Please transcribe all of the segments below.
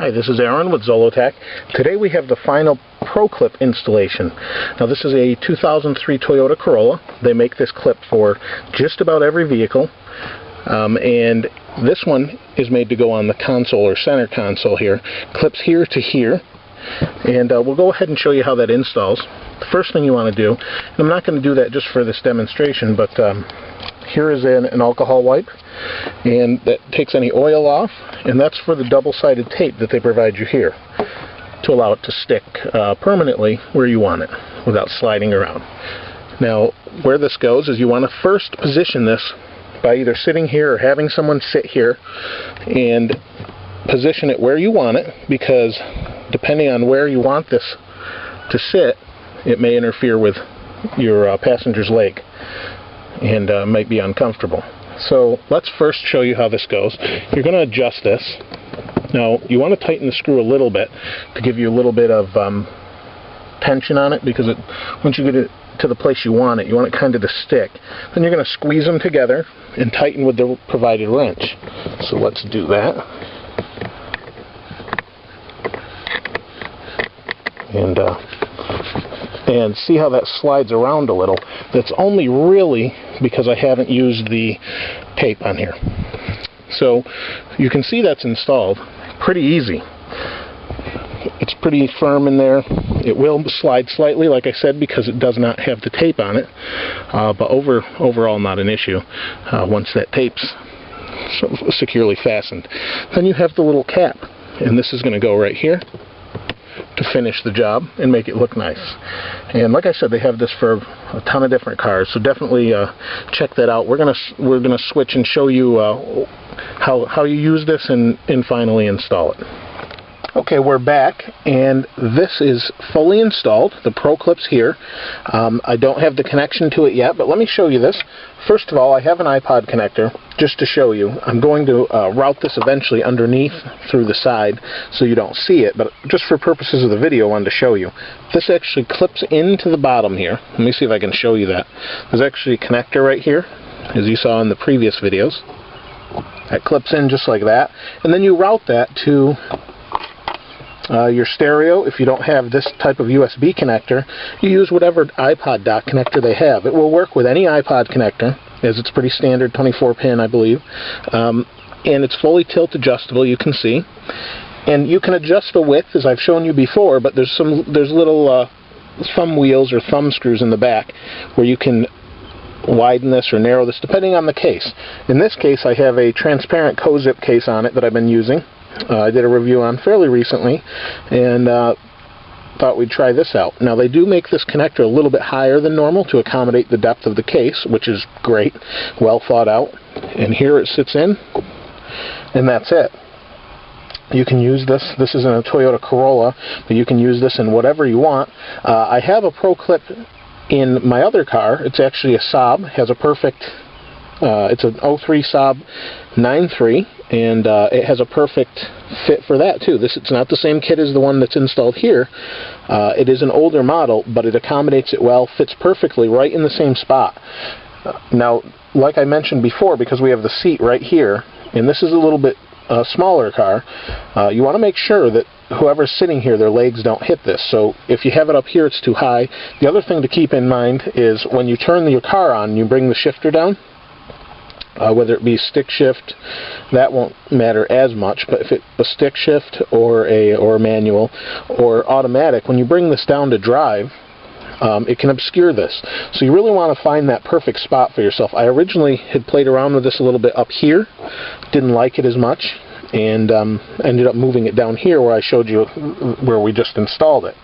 Hi, this is Aaron with Zollotech. Today we have the final ProClip installation. Now this is a 2003 Toyota Corolla. They make this clip for just about every vehicle. And this one is made to go on the console or center console here. Clips here to here. And we'll go ahead and show you how that installs. The first thing you want to do, and I'm not going to do that just for this demonstration, but here is an alcohol wipe, and that takes any oil off, and that's for the double-sided tape that they provide you here to allow it to stick permanently where you want it without sliding around. Now, where this goes is you want to first position this by either sitting here or having someone sit here and position it where you want it, because depending on where you want this to sit, it may interfere with your passenger's leg and might be uncomfortable. So let's first show you how this goes. You're going to adjust this. Now you want to tighten the screw a little bit to give you a little bit of tension on it, because once you get it to the place you want it kind of to stick. Then you're going to squeeze them together and tighten with the provided wrench. So let's do that. And see how that slides around a little. That's only really because I haven't used the tape on here. So you can see that's installed pretty easy. It's pretty firm in there. It will slide slightly, like I said, because it does not have the tape on it, but overall not an issue once that tape's securely fastened. Then you have the little cap, and this is going to go right here to finish the job and make it look nice. And like I said, they have this for a ton of different cars, so definitely check that out. We're gonna switch and show you how you use this and finally install it. Okay, we're back, and this is fully installed. The ProClip's here. I don't have the connection to it yet, but let me show you this. First of all, I have an iPod connector just to show you. I'm going to route this eventually underneath through the side so you don't see it, but just for purposes of the video, I wanted to show you. This actually clips into the bottom here. Let me see if I can show you that. There's actually a connector right here, as you saw in the previous videos. That clips in just like that, and then you route that to your stereo. If you don't have this type of USB connector, you use whatever iPod dock connector they have. It will work with any iPod connector, as it's pretty standard, 24-pin, I believe. And it's fully tilt adjustable, you can see. And you can adjust the width, as I've shown you before, but there's little thumb wheels or thumb screws in the back where you can widen this or narrow this, depending on the case. In this case, I have a transparent co-zip case on it that I've been using. I did a review on fairly recently, and thought we'd try this out. Now, they do make this connector a little bit higher than normal to accommodate the depth of the case, which is great, well thought out. And here it sits in, and that's it. You can use this. This isn't a Toyota Corolla, but you can use this in whatever you want. I have a ProClip in my other car. It's actually a Saab. It has a perfect, it's an 03 Saab 9.3. And it has a perfect fit for that too. It's not the same kit as the one that's installed here. It is an older model, but it accommodates it well, fits perfectly right in the same spot. Now, like I mentioned before, because we have the seat right here, and this is a little bit smaller car, you want to make sure that whoever's sitting here, their legs don't hit this. So if you have it up here, it's too high. The other thing to keep in mind is when you turn your car on and you bring the shifter down, whether it be stick shift, that won't matter as much, but if it's a stick shift or a manual or automatic, when you bring this down to drive, it can obscure this. So you really want to find that perfect spot for yourself. I originally had played around with this a little bit up here, didn't like it as much, and ended up moving it down here where I showed you where we just installed it.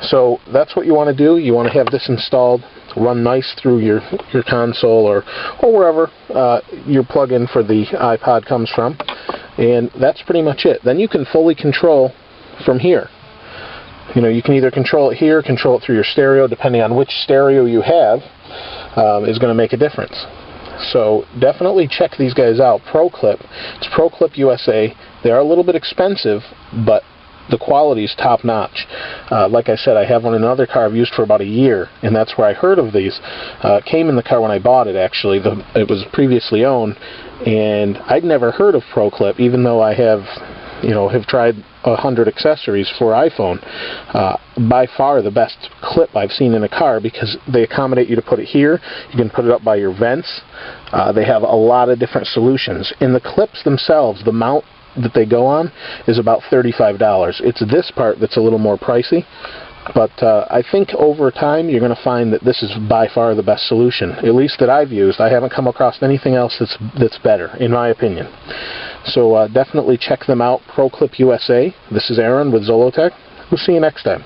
So that's what you want to do. You want to have this installed, run nice through your console or wherever your plug-in for the iPod comes from, and that's pretty much it. Then you can fully control from here. You know, you can either control it here, control it through your stereo, depending on which stereo you have, is going to make a difference. So definitely check these guys out. ProClip. It's ProClip USA. They are a little bit expensive, but the quality is top-notch. Like I said, I have one in another car I've used for about a year, and that's where I heard of these. It came in the car when I bought it, actually. It was previously owned, and I'd never heard of ProClip, even though I have have tried 100 accessories for iPhone. By far the best clip I've seen in a car, because they accommodate you to put it here. You can put it up by your vents. They have a lot of different solutions. In the clips themselves, the mount that they go on is about $35. It's this part that's a little more pricey, but I think over time you're going to find that this is by far the best solution, at least that I've used. I haven't come across anything else that's better, in my opinion. So definitely check them out, ProClip USA. This is Aaron with Zollotech. We'll see you next time.